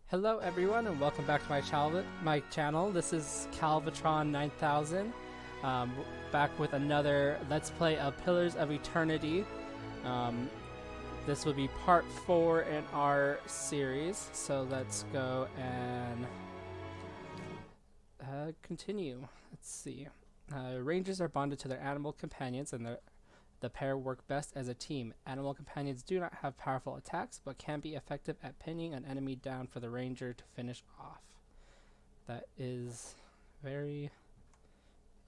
Hello everyone and welcome back to my channel. This is Calvatron 9000, back with another Let's Play of Pillars of Eternity. This will be part 4 in our series, so let's go and continue. Let's see. Rangers are bonded to their animal companions and the pair work best as a team. Animal companions do not have powerful attacks, but can be effective at pinning an enemy down for the ranger to finish off. That is very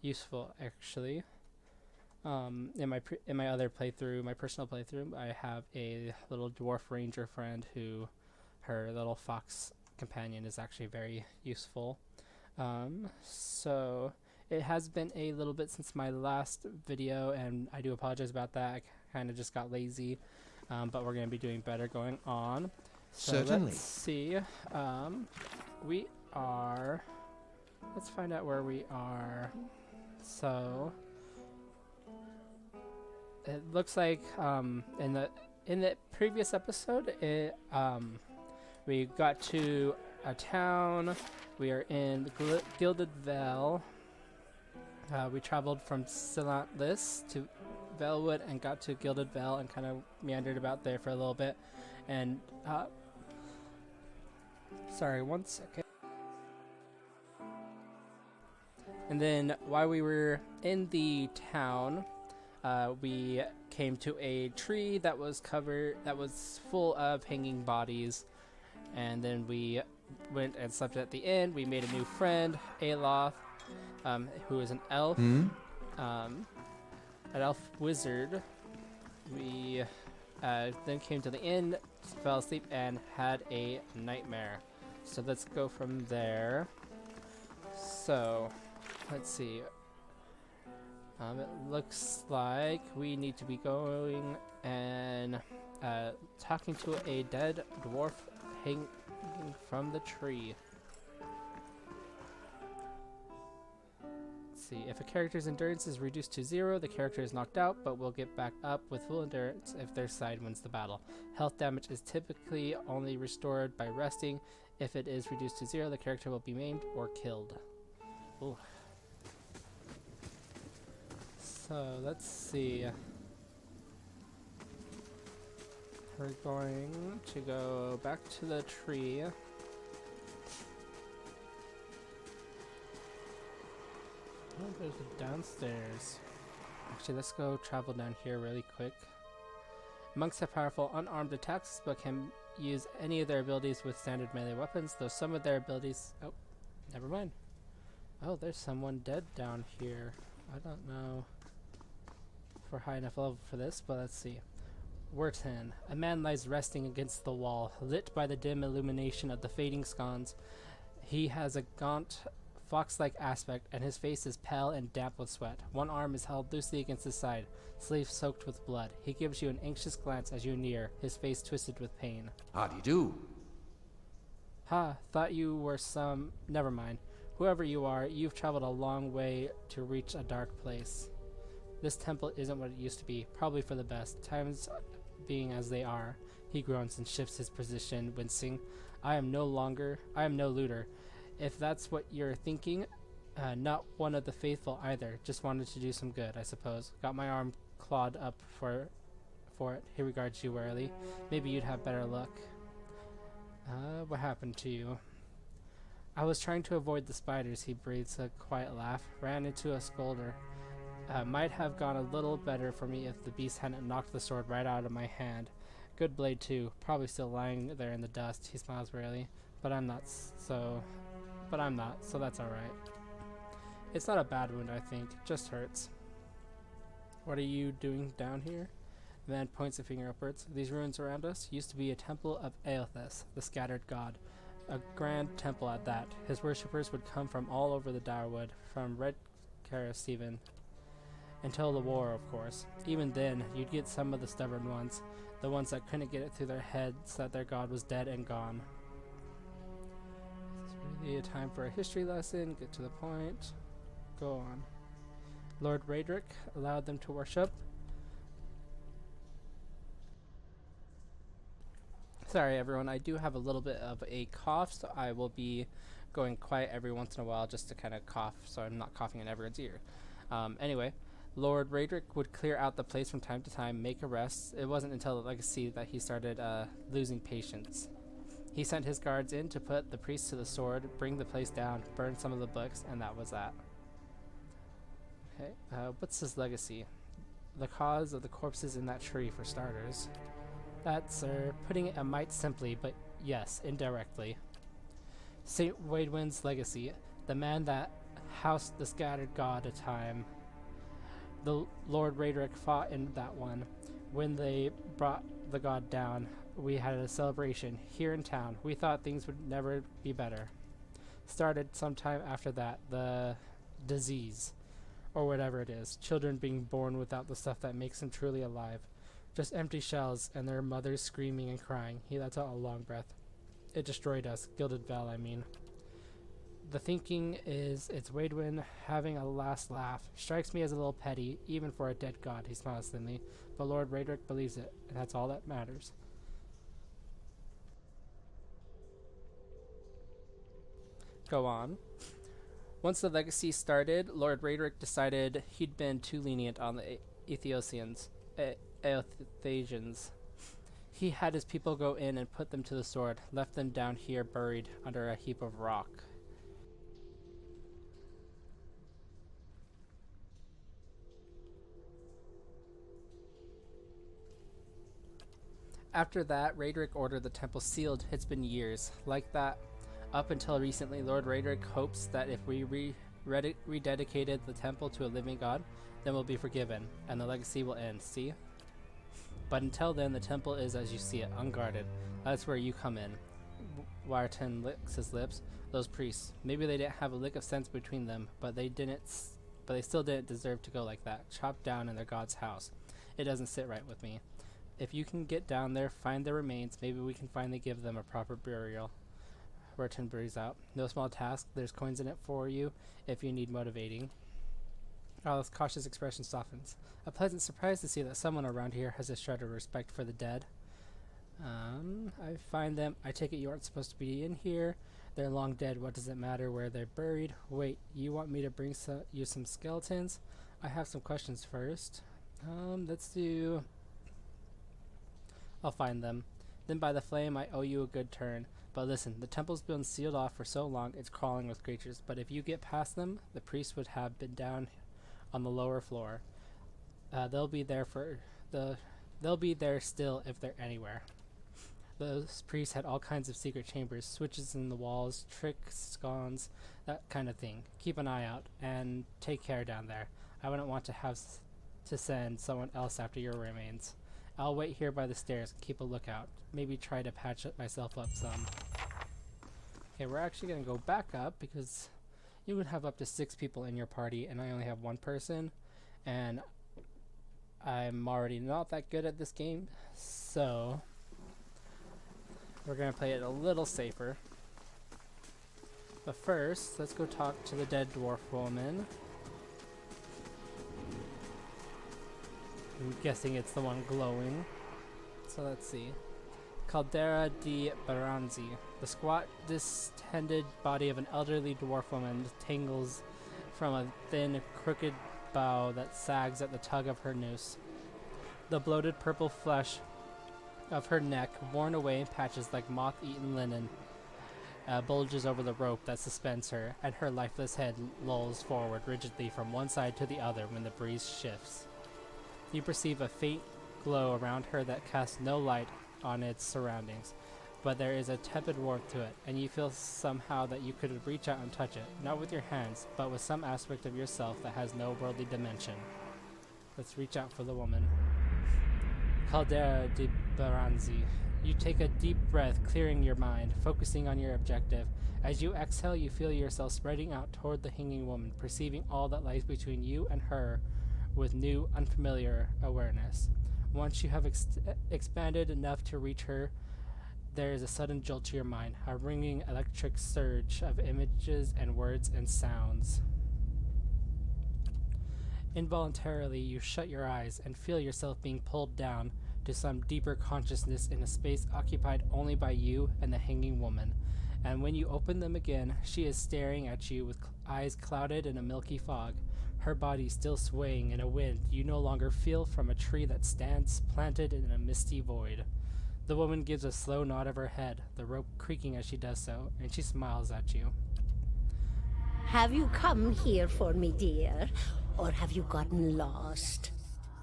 useful, actually. In my other playthrough, my personal playthrough, I have a little dwarf ranger friend who, her little fox companion is actually very useful. So it has been a little bit since my last video, and I do apologize about that. I kind of just got lazy, but we're going to be doing better going on. So Certainly. let's see. Let's find out where we are. So it looks like in the previous episode, we got to a town. We are in the Gilded Vale. We traveled from Silantlis to Velwood and got to Gilded Vale and kind of meandered about there for a little bit. And sorry, one second. And then while we were in the town, we came to a tree that was full of hanging bodies. And then we went and slept at the inn. We made a new friend, Aloth, who is an elf, an elf wizard. We then came to the inn, fell asleep, and had a nightmare. So let's go from there. So let's see. It looks like we need to be going and talking to a dead dwarf hanging from the tree. Let's see. If a character's endurance is reduced to 0, the character is knocked out, but will get back up with full endurance if their side wins the battle. Health damage is typically only restored by resting. If it is reduced to 0, the character will be maimed or killed. Ooh. So let's see. We're going to go back to the tree. Oh, there's a downstairs. Actually, let's go travel down here really quick. Monks have powerful unarmed attacks, but can use any of their abilities with standard melee weapons, though some of their abilities... Oh, never mind. Oh, there's someone dead down here. I don't know if we're high enough level for this, but let's see. Wurten. A man lies resting against the wall, lit by the dim illumination of the fading scones. He has a gaunt, fox-like aspect, and his face is pale and damp with sweat. One arm is held loosely against his side, sleeve soaked with blood. He gives you an anxious glance as you near, his face twisted with pain. How do you do? Ha, thought you were some... Never mind. Whoever you are, you've traveled a long way to reach a dark place. This temple isn't what it used to be, probably for the best. Times being as they are. He groans and shifts his position, wincing. I am no looter. If that's what you're thinking, not one of the faithful either. Just wanted to do some good, I suppose. Got my arm clawed up for it. He regards you warily. Maybe you'd have better luck. What happened to you? I was trying to avoid the spiders, he breathes a quiet laugh. Ran into a scolder. Might have gone a little better for me if the beast hadn't knocked the sword right out of my hand. Good blade too, probably still lying there in the dust. He smiles wearily. But I'm not, so that's alright. It's not a bad wound, I think, just hurts. What are you doing down here? The man points a finger upwards. These ruins around us used to be a temple of Aelthus, the scattered god. A grand temple at that. His worshippers would come from all over the Direwwood, from Red Steven. Until the war, of course. Even then, you'd get some of the stubborn ones, the ones that couldn't get it through their heads that their god was dead and gone. Is this really a time for a history lesson? Get to the point. Go on. Lord Raedric allowed them to worship. Sorry, everyone. I do have a little bit of a cough, so I will be going quiet every once in a while just to kind of cough, so I'm not coughing in everyone's ear. Anyway, Lord Raedric would clear out the place from time to time, make arrests. It wasn't until the legacy that he started losing patience. He sent his guards in to put the priests to the sword, bring the place down, burn some of the books, and that was that. Okay, what's his legacy? The cause of the corpses in that tree, for starters. That, sir, putting it a mite simply, but yes, indirectly. Saint Waidwin's legacy, the man that housed the scattered god a time. The Lord Raedric fought in that one. When they brought the god down, we had a celebration here in town. We thought things would never be better. Started sometime after that, the disease, or whatever it is. Children being born without the stuff that makes them truly alive. Just empty shells and their mothers screaming and crying. He lets out a long breath. It destroyed us. Gilded Vel, I mean. The thinking is it's Waidwin having a last laugh. Strikes me as a little petty, even for a dead god, he smiles thinly. But Lord Raedric believes it, and that's all that matters. Go on. Once the legacy started, Lord Raedric decided he'd been too lenient on the Aethosians. Aethasians. He had his people go in and put them to the sword, left them down here buried under a heap of rock. After that, Raedric ordered the temple sealed. It's been years like that. Up until recently, Lord Raedric hopes that if we rededicated the temple to a living god, then we'll be forgiven, and the legacy will end, see? But until then, the temple is as you see it, unguarded. That's where you come in. Wyerton licks his lips. Those priests, maybe they didn't have a lick of sense between them, but they still didn't deserve to go like that, chopped down in their god's house. It doesn't sit right with me. If you can get down there, find their remains, maybe we can finally give them a proper burial. Wyerton breathes out. No small task. There's coins in it for you if you need motivating. Olive's cautious expression softens. A pleasant surprise to see that someone around here has a shred of respect for the dead. I find them. I take it you aren't supposed to be in here. They're long dead. What does it matter where they're buried? Wait, you want me to bring you some skeletons? I have some questions first. Let's do... I'll find them. Then by the flame, I owe you a good turn. But listen, the temple's been sealed off for so long, it's crawling with creatures. But if you get past them, the priests would have been down on the lower floor. They'll be there still if they're anywhere. Those priests had all kinds of secret chambers, switches in the walls, tricks, scones, that kind of thing. Keep an eye out and take care down there. I wouldn't want to have to send someone else after your remains. I'll wait here by the stairs and keep a lookout. Maybe try to patch myself up some. Okay, we're actually going to go back up because you would have up to 6 people in your party and I only have 1 person. And I'm already not that good at this game, so we're going to play it a little safer. But first, let's go talk to the dead dwarf woman. I'm guessing it's the one glowing. So let's see. Caldera di Baranzi. The squat, distended body of an elderly dwarf woman tangles from a thin, crooked bough that sags at the tug of her noose. The bloated purple flesh of her neck, worn away in patches like moth-eaten linen, bulges over the rope that suspends her, and her lifeless head lolls forward rigidly from one side to the other when the breeze shifts. You perceive a faint glow around her that casts no light on its surroundings, but there is a tepid warmth to it, and you feel somehow that you could reach out and touch it, not with your hands, but with some aspect of yourself that has no worldly dimension. Let's reach out for the woman. Caldera di Baranzi. You take a deep breath, clearing your mind, focusing on your objective. As you exhale, you feel yourself spreading out toward the hanging woman, perceiving all that lies between you and her with new, unfamiliar awareness. Once you have expanded enough to reach her, there is a sudden jolt to your mind, a ringing electric surge of images and words and sounds. Involuntarily, you shut your eyes and feel yourself being pulled down to some deeper consciousness in a space occupied only by you and the hanging woman. And when you open them again, she is staring at you with eyes clouded in a milky fog, her body still swaying in a wind you no longer feel from a tree that stands planted in a misty void. The woman gives a slow nod of her head, the rope creaking as she does so, and she smiles at you. Have you come here for me, dear? Or have you gotten lost?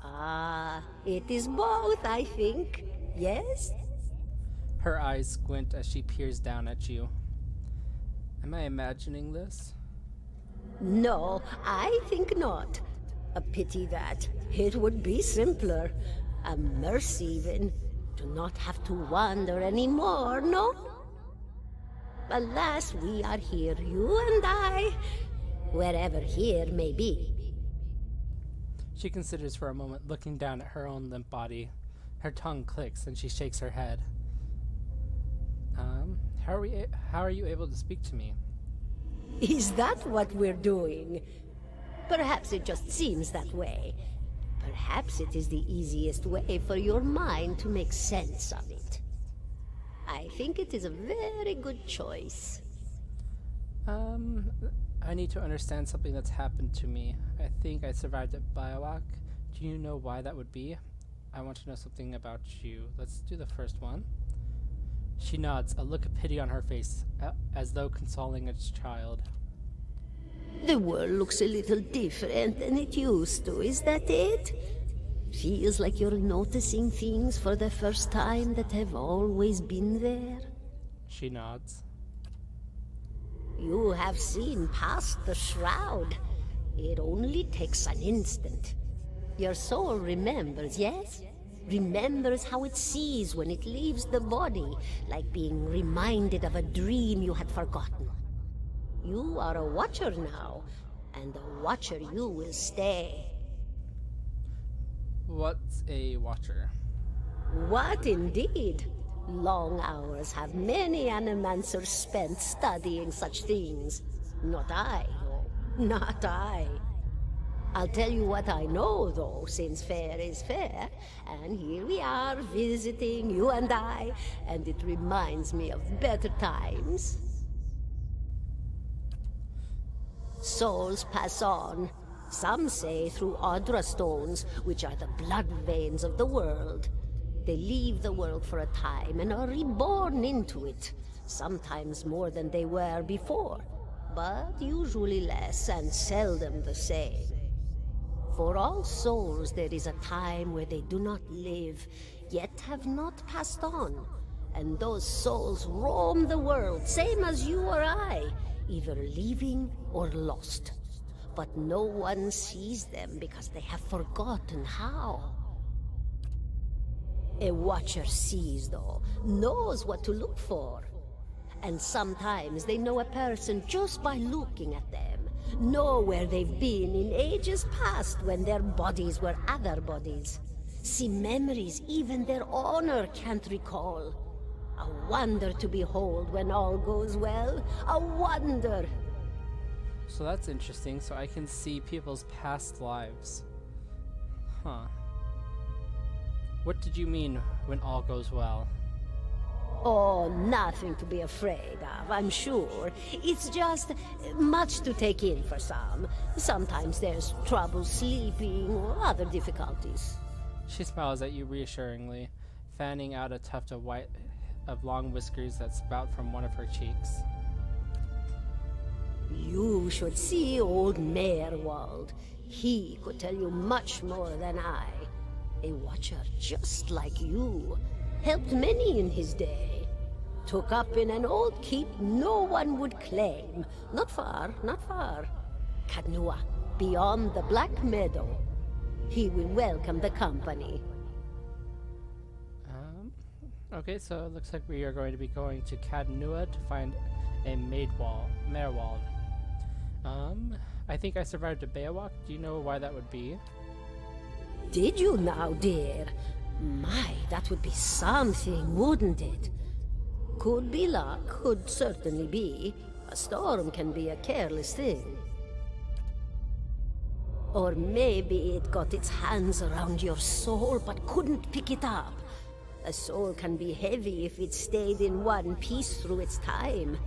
Ah, it is both, I think. Yes? Her eyes squint as she peers down at you. Am I imagining this? No, I think not. A pity that. It would be simpler. A mercy even. To not have to wander anymore, no? Alas, we are here, you and I. Wherever here may be. She considers for a moment, looking down at her own limp body. Her tongue clicks and she shakes her head. How are you able to speak to me? Is that what we're doing? Perhaps it just seems that way. Perhaps it is the easiest way for your mind to make sense of it. I think it is a very good choice. I need to understand something that's happened to me. I think I survived at Biowak. Do you know why that would be? I want to know something about you. Let's do the first one. She nods, a look of pity on her face, as though consoling a child. The world looks a little different than it used to, is that it? Feels like you're noticing things for the first time that have always been there. She nods. You have seen past the shroud. It only takes an instant. Your soul remembers, yes? Remembers how it sees when it leaves the body, like being reminded of a dream you had forgotten. You are a watcher now, and a watcher you will stay. What's a watcher? What indeed? Long hours have many animancers spent studying such things. Not I, though. Not I. I'll tell you what I know, though, since fair is fair, and here we are visiting, you and I, and it reminds me of better times. Souls pass on, some say through Audra stones, which are the blood veins of the world. They leave the world for a time and are reborn into it, sometimes more than they were before, but usually less and seldom the same. For all souls there is a time where they do not live, yet have not passed on, and those souls roam the world, same as you or I, either leaving or lost. But no one sees them because they have forgotten how. A watcher sees, though, knows what to look for. And sometimes they know a person just by looking at them, know where they've been in ages past when their bodies were other bodies. See memories even their owner can't recall. A wonder to behold when all goes well. A wonder! So that's interesting, so I can see people's past lives. Huh. What did you mean when all goes well? Oh, nothing to be afraid of, I'm sure. It's just much to take in for some. Sometimes there's trouble sleeping or other difficulties. She smiles at you reassuringly, fanning out a tuft of long whiskers that spout from one of her cheeks. You should see old Meerwald. He could tell you much more than I. A watcher just like you. Helped many in his day. Took up in an old keep no one would claim. Not far, not far. Kadnua, beyond the Black Meadow. He will welcome the company. Okay, so it looks like we are going to be going to Cadnua to find a Meerwald. I think I survived a Beowulf. Do you know why that would be? Did you now, dear? My, that would be something, wouldn't it? Could be luck, could certainly be. A storm can be a careless thing. Or maybe it got its hands around your soul but couldn't pick it up. A soul can be heavy if it stayed in one piece through its time.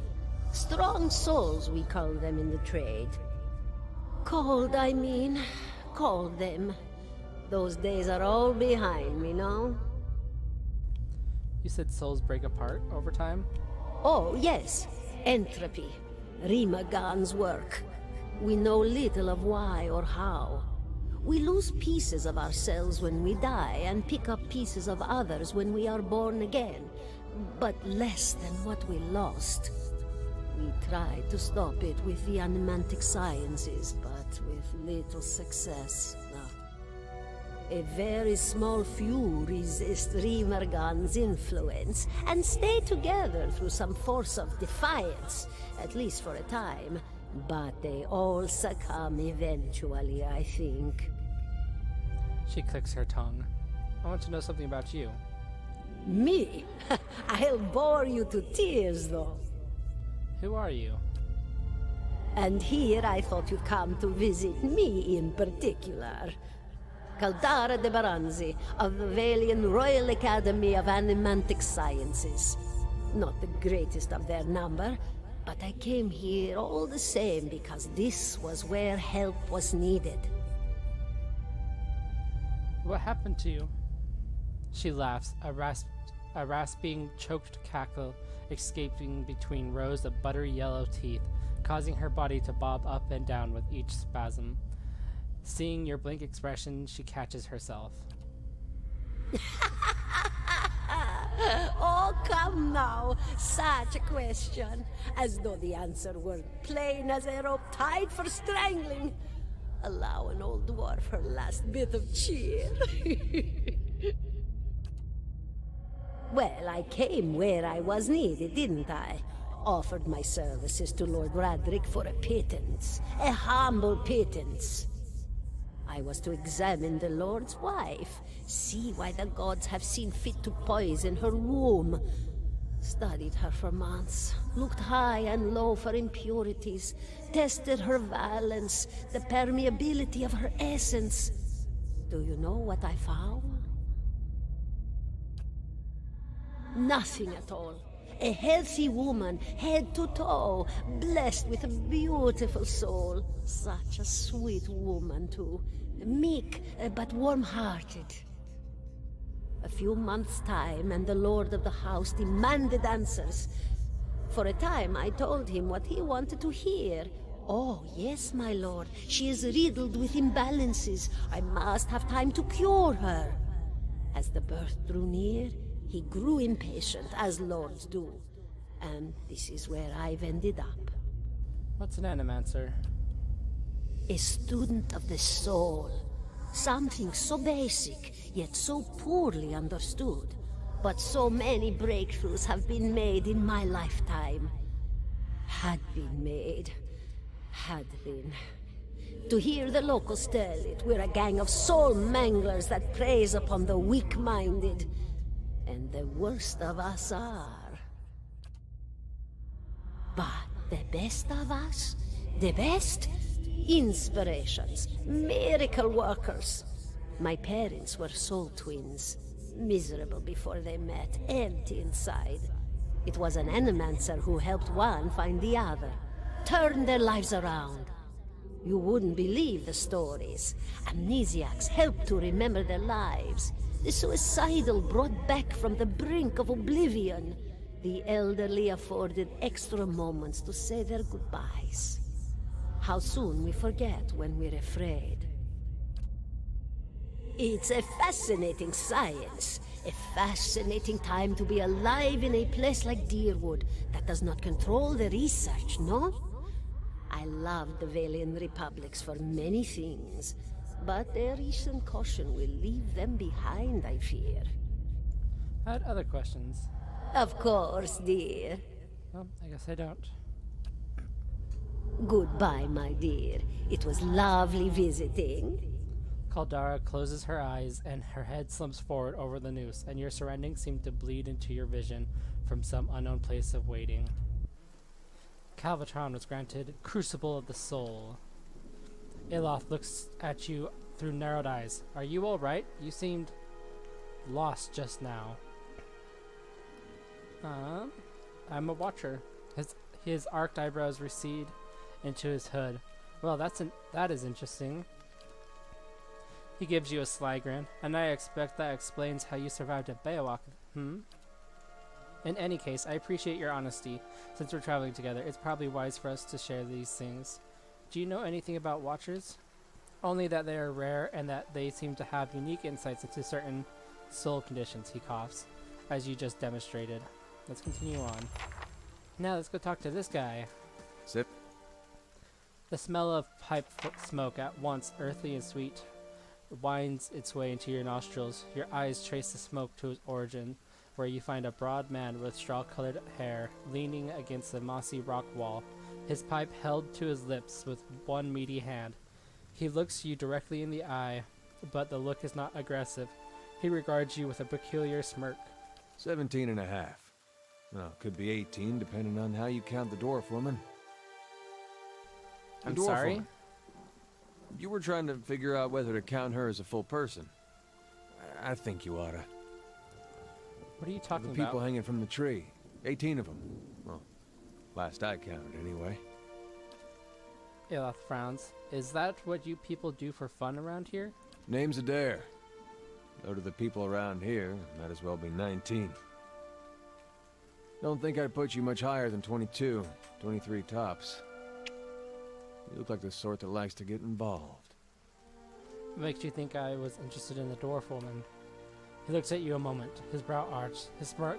Strong souls, we call them in the trade. Cold, I mean. Called them. Those days are all behind me now. You said souls break apart over time? Oh, yes. Entropy. Rimagan's work. We know little of why or how. We lose pieces of ourselves when we die and pick up pieces of others when we are born again, but less than what we lost. We tried to stop it with the animantic sciences, but with little success. A very small few resist Rimergan's influence and stay together through some force of defiance, at least for a time. But they all succumb eventually, I think. She clicks her tongue. I want to know something about you. Me? I'll bore you to tears, though. Who are you? And here I thought you'd come to visit me in particular. Caldara de Baranzi, of the Valian Royal Academy of Animantic Sciences. Not the greatest of their number, but I came here all the same because this was where help was needed. What happened to you? She laughs, a rasping, choked cackle escaping between rows of buttery yellow teeth, causing her body to bob up and down with each spasm. Seeing your blank expression, she catches herself. Oh, come now. Such a question. As though the answer were plain as a rope tied for strangling. Allow an old dwarf her last bit of cheer. Well, I came where I was needed, didn't I? Offered my services to Lord Radric for a pittance. A humble pittance. I was to examine the Lord's wife, see why the gods have seen fit to poison her womb. Studied her for months, looked high and low for impurities, tested her valence, the permeability of her essence. Do you know what I found? Nothing at all. A healthy woman, head to toe, blessed with a beautiful soul. Such a sweet woman, too. Meek, but warm-hearted. A few months' time, and the lord of the house demanded answers. For a time, I told him what he wanted to hear. Oh, yes, my lord. She is riddled with imbalances. I must have time to cure her. As the birth drew near, he grew impatient, as lords do. And this is where I've ended up. What's an animancer? A student of the soul. Something so basic, yet so poorly understood. But so many breakthroughs have been made in my lifetime. Had been made. Had been. To hear the locals tell it, we're a gang of soul manglers that preys upon the weak-minded. And the worst of us are. But the best of us? The best? Inspirations, miracle workers. My parents were soul twins. Miserable before they met, empty inside. It was an animancer who helped one find the other. Turned their lives around. You wouldn't believe the stories. Amnesiacs helped to remember their lives. The suicidal brought back from the brink of oblivion. The elderly afforded extra moments to say their goodbyes. How soon we forget when we're afraid. It's a fascinating science. A fascinating time to be alive in a place like Deerwood that does not control the research, no? I love the Valian Republics for many things, but their recent caution will leave them behind, I fear. I had other questions. Of course, dear. Well, I guess I don't. Goodbye, my dear. It was lovely visiting. Caldara closes her eyes and her head slumps forward over the noose, and your surroundings seem to bleed into your vision from some unknown place of waiting. Calvatron was granted Crucible of the Soul. Aloth looks at you through narrowed eyes. Are you alright? You seemed lost just now. I'm a watcher. His arched eyebrows recede into his hood. Well, that is interesting. He gives you a sly grin, and I expect that explains how you survived at Beowulf. In any case, I appreciate your honesty. Since we're traveling together, it's probably wise for us to share these things. Do you know anything about Watchers? Only that they are rare and that they seem to have unique insights into certain soul conditions, he coughs, as you just demonstrated. Let's continue on. Now let's go talk to this guy. Sip. The smell of pipe smoke, at once earthly and sweet, winds its way into your nostrils. Your eyes trace the smoke to its origin, where you find a broad man with straw-colored hair leaning against a mossy rock wall, his pipe held to his lips with one meaty hand. He looks you directly in the eye, but the look is not aggressive. He regards you with a peculiar smirk. 17 and a half. Well, could be 18, depending on how you count the dwarf woman. I'm The dwarf sorry? woman. You were trying to figure out whether to count her as a full person. I think you oughta. What are you talking The people about? hanging from the tree. 18 of them. Well, last I counted, anyway. Aloth frowns. Is that what you people do for fun around here? Name's Adair. Though to the people around here, might as well be 19. Don't think I'd put you much higher than 22, 23 tops. You look like the sort that likes to get involved. What makes you think I was interested in the dwarf woman? He looks at you a moment, his brow arched, his smirk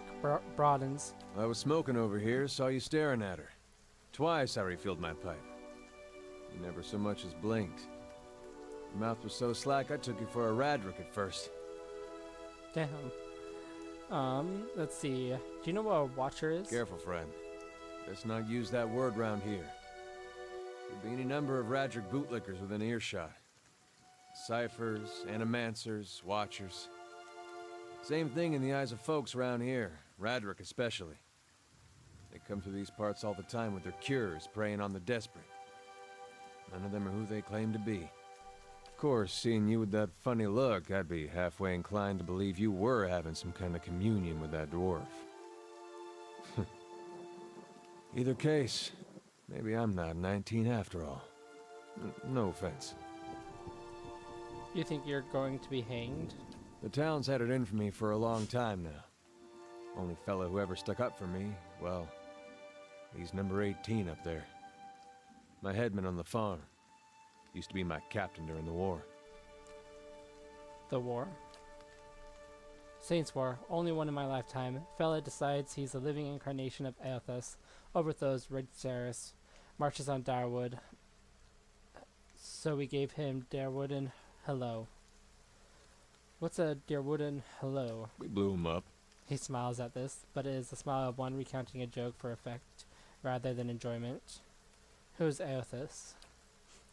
broadens. I was smoking over here, saw you staring at her. Twice I refilled my pipe. You never so much as blinked. Your mouth was so slack I took you for a Radric at first. Damn. Let's see. Do you know what a watcher is? Careful, friend. Let's not use that word round here. There'd be any number of Radric bootlickers within earshot. Ciphers, animancers, watchers. Same thing in the eyes of folks around here, Radric especially. They come through these parts all the time with their cures, preying on the desperate. None of them are who they claim to be. Of course, seeing you with that funny look, I'd be halfway inclined to believe you were having some kind of communion with that dwarf. Either case, maybe I'm not 19 after all. No offense. You think you're going to be hanged? The town's had it in for me for a long time now. Only fellow who ever stuck up for me, well, he's number 18 up there. My headman on the farm. Used to be my captain during the war. The war? Saints' War, only one in my lifetime. Fella decides he's a living incarnation of Aethys, overthrows Ridsaris, marches on Darwood. So we gave him Darwooden hello. What's a Darwooden hello? We blew him up. He smiles at this, but it is the smile of one recounting a joke for effect, rather than enjoyment. Who's Aethys?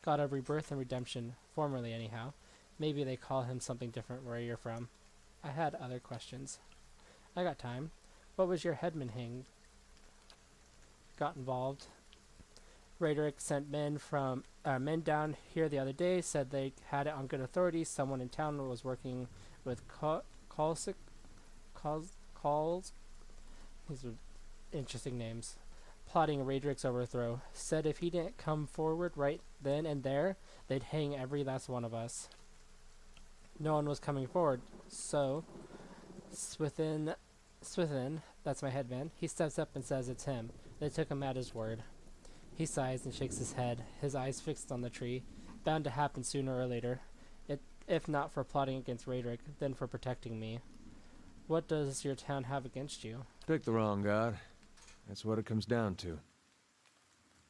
God of rebirth and redemption, formerly anyhow. Maybe they call him something different where you're from. I had other questions. I got time. What was your headman got involved? Raderick sent men down here the other day, said they had it on good authority. Someone in town was working with calls. These are interesting names. Plotting Raderick's overthrow. Said if he didn't come forward right then and there, they'd hang every last one of us. No one was coming forward, so Swithin, that's my headman, he steps up and says it's him. They took him at his word. He sighs and shakes his head, his eyes fixed on the tree. Bound to happen sooner or later, if not for plotting against Raderick, then for protecting me. What does your town have against you? Pick the wrong god. That's what it comes down to.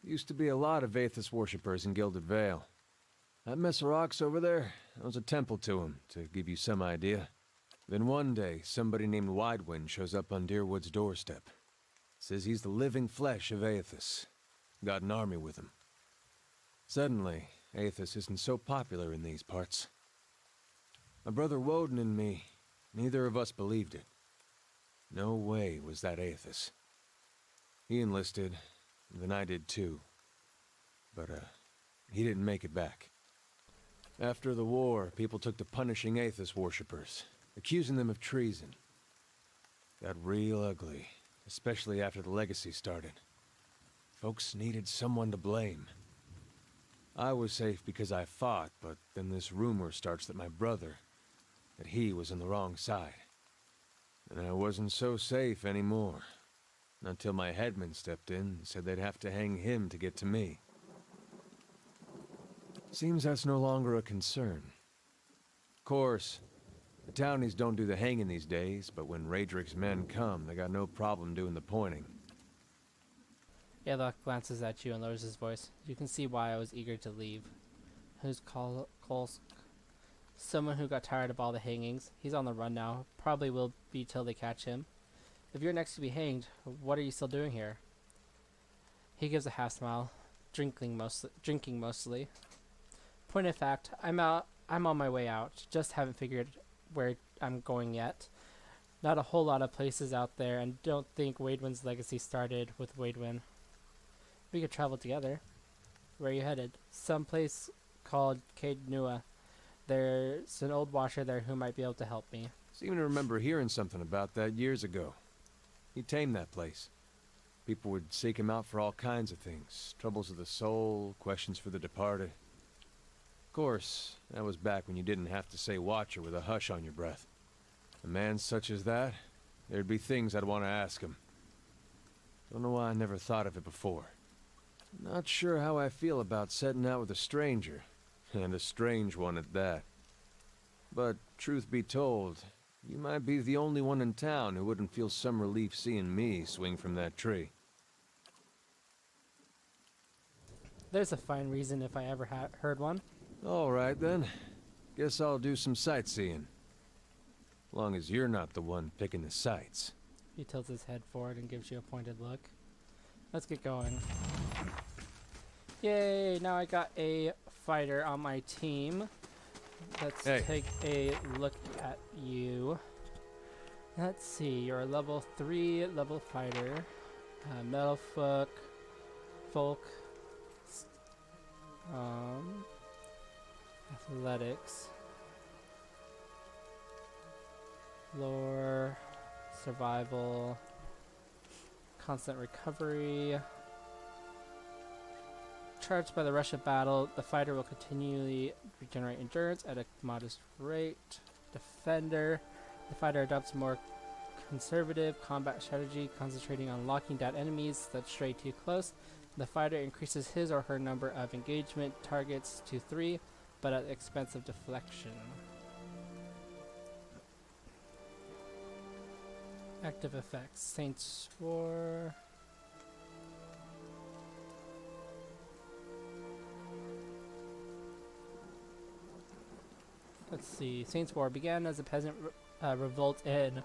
Used to be a lot of Aethys worshippers in Gilded Vale. That mess of rocks over there, that was a temple to him, to give you some idea. Then one day, somebody named Widewind shows up on Deerwood's doorstep. Says he's the living flesh of Aethys. Got an army with him. Suddenly, Aethys isn't so popular in these parts. My brother Woden and me, neither of us believed it. No way was that Aethys. He enlisted, then I did too. But, he didn't make it back. After the war, people took to punishing Aethys worshippers, accusing them of treason. Got real ugly, especially after the legacy started. Folks needed someone to blame. I was safe because I fought, but then this rumor starts that my brother, that he was on the wrong side. And I wasn't so safe anymore. Until my headman stepped in and said they'd have to hang him to get to me. Seems that's no longer a concern. Of course, the townies don't do the hanging these days, but when Raedric's men come, they got no problem doing the pointing. Ayla glances at you and lowers his voice. You can see why I was eager to leave. Who's Kolsk? Someone who got tired of all the hangings. He's on the run now. Probably will be till they catch him. If you're next to be hanged, what are you still doing here? He gives a half smile, drinking mostly. Point of fact, I'm on my way out. Just haven't figured where I'm going yet. Not a whole lot of places out there, and don't think Waidwin's legacy started with Waidwin. We could travel together. Where are you headed? Someplace called Caed Nua. There's an old washer there who might be able to help me. Seem to remember hearing something about that years ago. He tamed that place. People would seek him out for all kinds of things. Troubles of the soul, questions for the departed. Of course, that was back when you didn't have to say watcher with a hush on your breath. A man such as that, there'd be things I'd want to ask him. Don't know why I never thought of it before. Not sure how I feel about setting out with a stranger, and a strange one at that. But, truth be told, you might be the only one in town who wouldn't feel some relief seeing me swing from that tree. There's a fine reason if I ever heard one. All right, then. Guess I'll do some sightseeing. Long as you're not the one picking the sights. He tilts his head forward and gives you a pointed look. Let's get going. Yay! Now I got a fighter on my team. Let's take a look at you. Let's see, you're a level 3 level fighter. Metal folk. Athletics. Lore. Survival. Constant recovery. Charged by the rush of battle, the fighter will continually regenerate endurance at a modest rate. Defender. The fighter adopts more conservative combat strategy, concentrating on locking down enemies that stray too close. The fighter increases his or her number of engagement targets to 3, but at the expense of deflection. Active effects. Saints War. Let's see. Saints War began as a peasant revolt in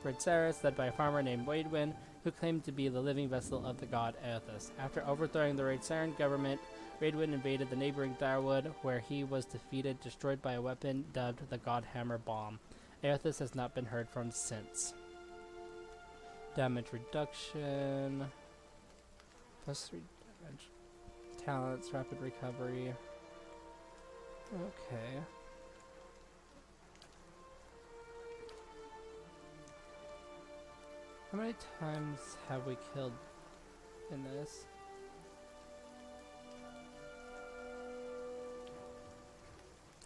Redceres, led by a farmer named Waidwin, who claimed to be the living vessel of the god Aethys. After overthrowing the Redceran government, Waidwin invaded the neighboring Darwood, where he was defeated, destroyed by a weapon dubbed the Godhammer Bomb. Aethys has not been heard from since. Damage reduction. +3 damage. Talents, rapid recovery. Okay. How many times have we killed in this?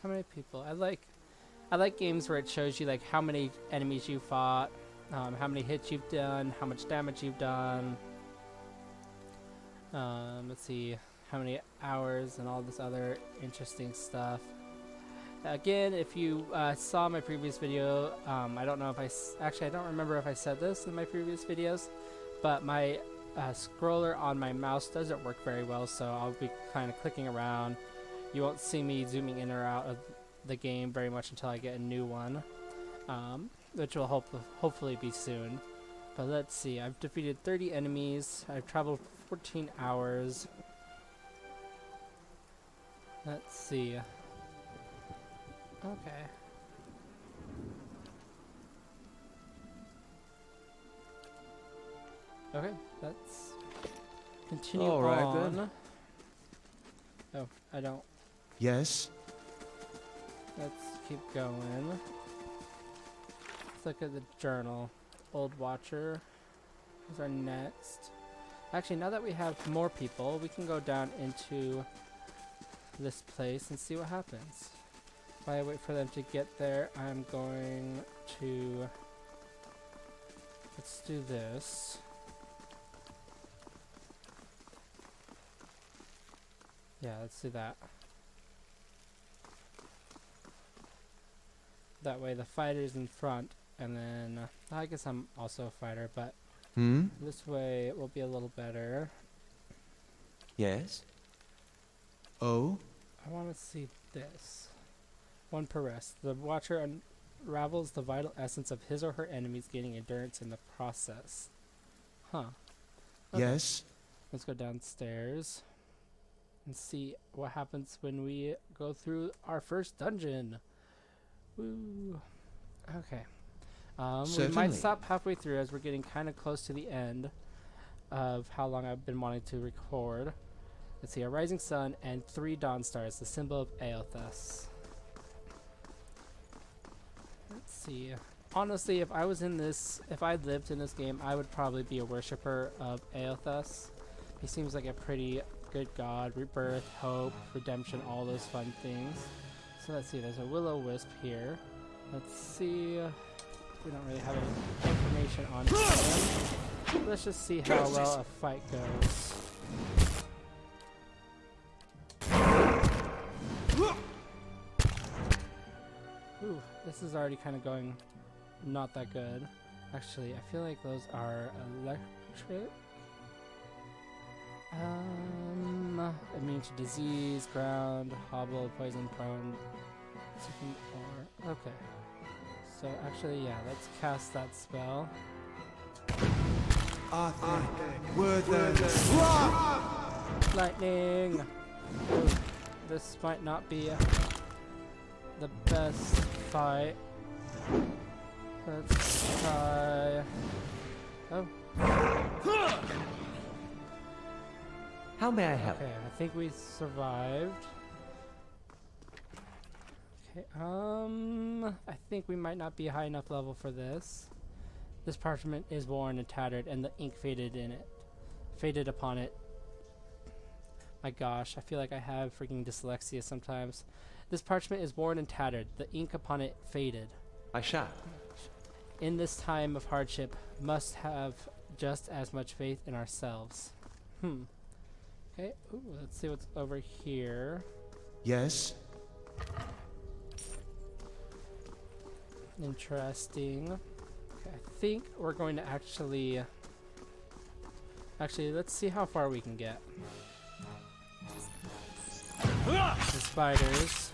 How many people? I like games where it shows you like how many enemies you fought, how many hits you've done, how much damage you've done. Let's see, how many hours and all this other interesting stuff. Again, if you saw my previous video, I don't know if I don't remember if I said this in my previous videos, but my scroller on my mouse doesn't work very well, so I'll be kind of clicking around. You won't see me zooming in or out of the game very much until I get a new one, which will hopefully be soon. But let's see, I've defeated 30 enemies, I've traveled 14 hours. Let's see. Okay. Okay, let's continue All right, on. then. Oh, I don't. Yes? Let's keep going. Let's look at the journal. Old Watcher is our next. Actually, now that we have more people, we can go down into this place and see what happens. While I wait for them to get there, I'm going to... Let's do this. Yeah, let's do that. That way the fighter's in front, and then I guess I'm also a fighter, but this way it will be a little better. Yes? Oh? I want to see this. One per rest. The Watcher unravels the vital essence of his or her enemies, gaining endurance in the process. Huh. Okay. Yes? Let's go downstairs and see what happens when we go through our first dungeon. Woo. Okay. We might stop halfway through as we're getting kind of close to the end of how long I've been wanting to record. Let's see, a rising sun and 3 dawn stars, the symbol of Aothas. Let's see. Honestly, if I lived in this game, I would probably be a worshipper of Aothas. He seems like a pretty good god. Rebirth, hope, redemption, all those fun things. So let's see, there's a will-o-wisp here. Let's see. We don't really have any information on him. Let's just see how well a fight goes. Ooh, this is already kind of going not that good. Actually, I feel like those are electric. Immune to disease, ground, hobble, poison prone, or okay. So actually, yeah, let's cast that spell. Lightning! Ooh, this might not be the best fight. Let's try... Oh. How may I help? Okay, I think we survived. Okay, I think we might not be high enough level for this. This parchment is worn and tattered, and the ink faded upon it. My gosh, I feel like I have freaking dyslexia sometimes. This parchment is worn and tattered, the ink upon it faded. I shall. In this time of hardship, must have just as much faith in ourselves. Okay, ooh, let's see what's over here. Yes? Interesting. Okay, I think we're going to actually, let's see how far we can get. The spiders.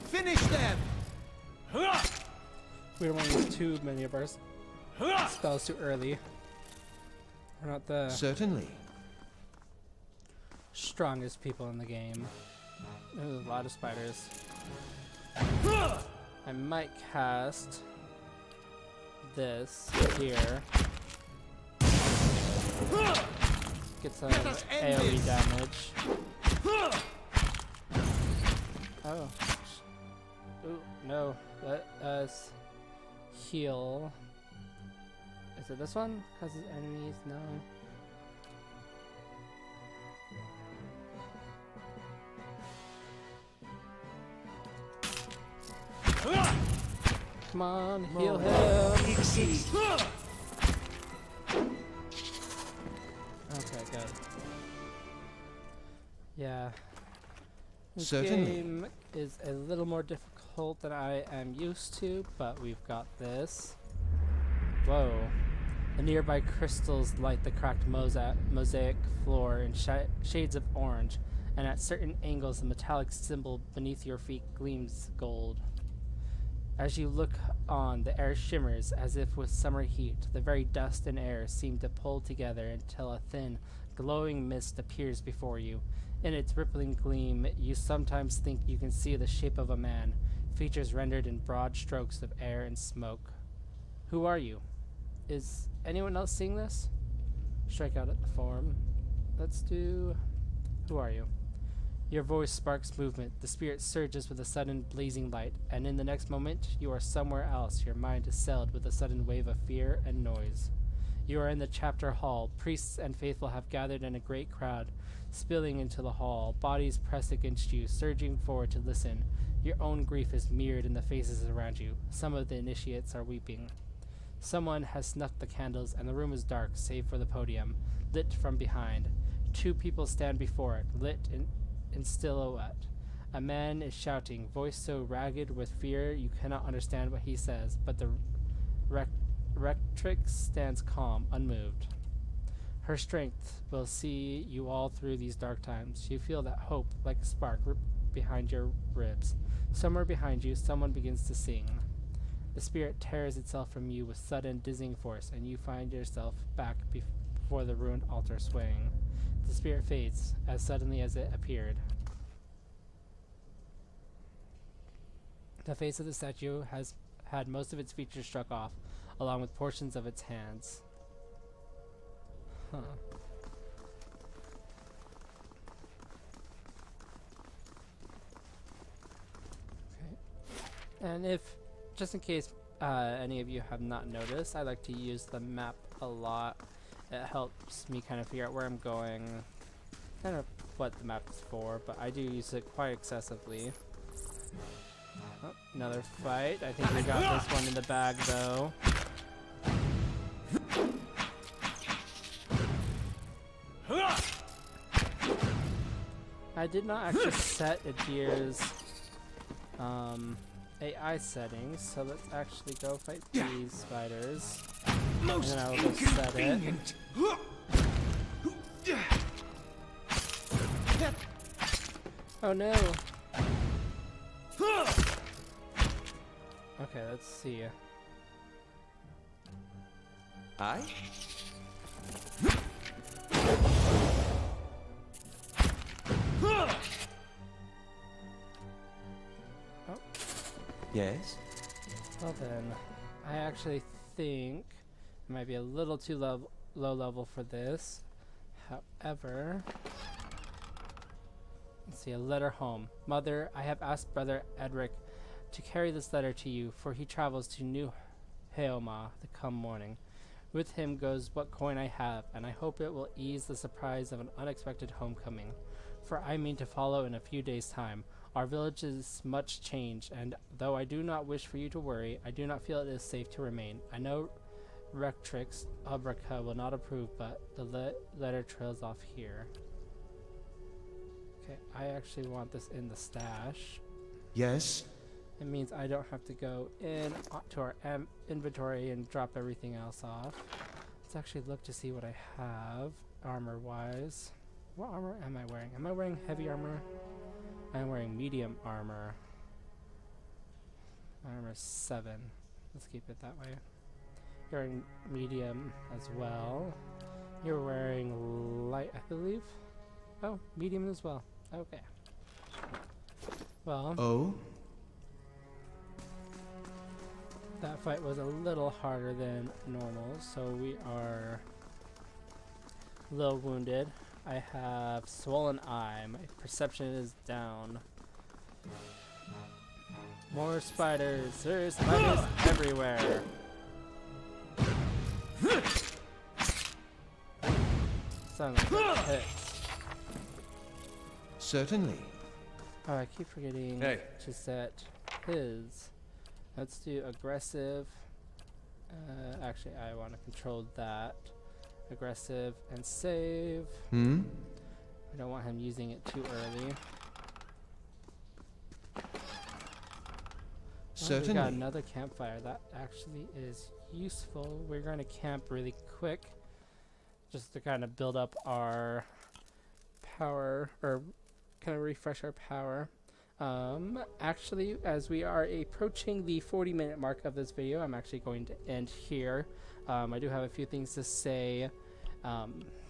Finish them! We don't want to use too many of our spells too early. We're not the Certainly. strongest people in the game. There's a lot of spiders. I might cast this here. Get some AoE damage. Oh. Ooh, no. Let us heal. Is it this one? Has his enemies? No. Come on, heal him. Okay, good. Yeah. This Certainly. game is a little more difficult than I am used to, but we've got this. Whoa. The nearby crystals light the cracked mosaic floor in shades of orange, and at certain angles the metallic symbol beneath your feet gleams gold. As you look on, the air shimmers as if with summer heat. The very dust and air seem to pull together until a thin, glowing mist appears before you. In its rippling gleam, you sometimes think you can see the shape of a man, features rendered in broad strokes of air and smoke. Who are you? Is anyone else seeing this? Strike out at the form. Let's do... Who are you? Your voice sparks movement. The spirit surges with a sudden blazing light, and in the next moment, you are somewhere else. Your mind is sailed with a sudden wave of fear and noise. You are in the chapter hall. Priests and faithful have gathered in a great crowd, spilling into the hall. Bodies press against you, surging forward to listen. Your own grief is mirrored in the faces around you. Some of the initiates are weeping. Someone has snuffed the candles, and the room is dark, save for the podium, lit from behind. 2 people stand before it, lit in silhouette. A man is shouting, voice so ragged with fear you cannot understand what he says, but the rectrix stands calm, unmoved. Her strength will see you all through these dark times. You feel that hope, like a spark, behind your ribs. Somewhere behind you, someone begins to sing. The spirit tears itself from you with sudden, dizzying force, and you find yourself back before the ruined altar swaying. The spirit fades as suddenly as it appeared. The face of the statue has had most of its features struck off, along with portions of its hands. Huh. Okay. And if, just in case any of you have not noticed, I like to use the map a lot. It helps me kind of figure out where I'm going, kind of what the map is for, but I do use it quite excessively. Oh, another fight. I think we got this one in the bag though. I did not actually set Adir's AI settings, so let's actually go fight these spiders. And then I will go set it. Oh no! Okay, let's see. I? Oh. Yes? Well then, I actually think it might be a little too low level for this. However, let's see, a letter home. Mother, I have asked Brother Edric to carry this letter to you, for he travels to New Heoma the come morning. With him goes what coin I have, and I hope it will ease the surprise of an unexpected homecoming. For I mean to follow in a few days' time. Our village is much changed, and though I do not wish for you to worry, I do not feel it is safe to remain. I know Rectrix Ubrica will not approve, but the letter trails off here. Okay, I actually want this in the stash. Yes? It means I don't have to go in to our inventory and drop everything else off. Let's actually look to see what I have armor-wise. What armor am I wearing? Am I wearing heavy armor? I'm wearing medium armor. Armor 7. Let's keep it that way. You're wearing medium as well. You're wearing light, I believe. Oh, medium as well. Okay. Well. Oh? That fight was a little harder than normal, so we are a little wounded. I have swollen eye. My perception is down. More spiders. There's spiders everywhere. Sounds like that hits. Certainly. Oh, I keep forgetting to set his. Let's do aggressive. Actually, I want to control that. Aggressive and save. Hmm? I don't want him using it too early. Certainly. We got another campfire. That actually is useful. We're going to camp really quick just to kind of build up our power, or kind of refresh our power. Actually, as we are approaching the 40-minute mark of this video, I'm actually going to end here. I do have a few things to say.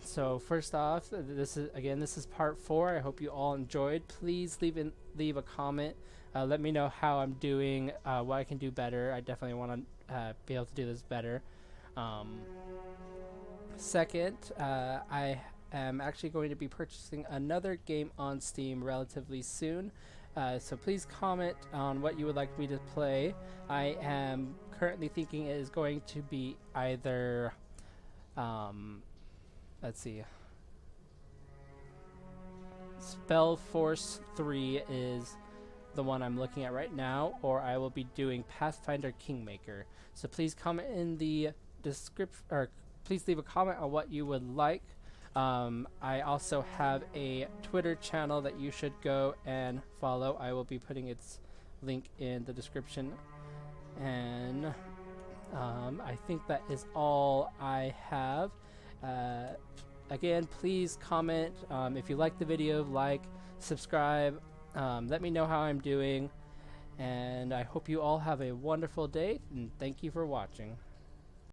So first off, this is part 4. I hope you all enjoyed. Please leave a comment. Let me know how I'm doing, what I can do better. I definitely want to be able to do this better. Second, I am actually going to be purchasing another game on Steam relatively soon. So please comment on what you would like me to play. I am currently thinking it is going to be either, let's see, Spell Force 3 is the one I'm looking at right now, or I will be doing Pathfinder Kingmaker. So please comment in the description, or please leave a comment on what you would like. I also have a Twitter channel that you should go and follow. I will be putting its link in the description. And I think that is all I have. Again, please comment. If you like the video, like, subscribe. Let me know how I'm doing. And I hope you all have a wonderful day, and thank you for watching.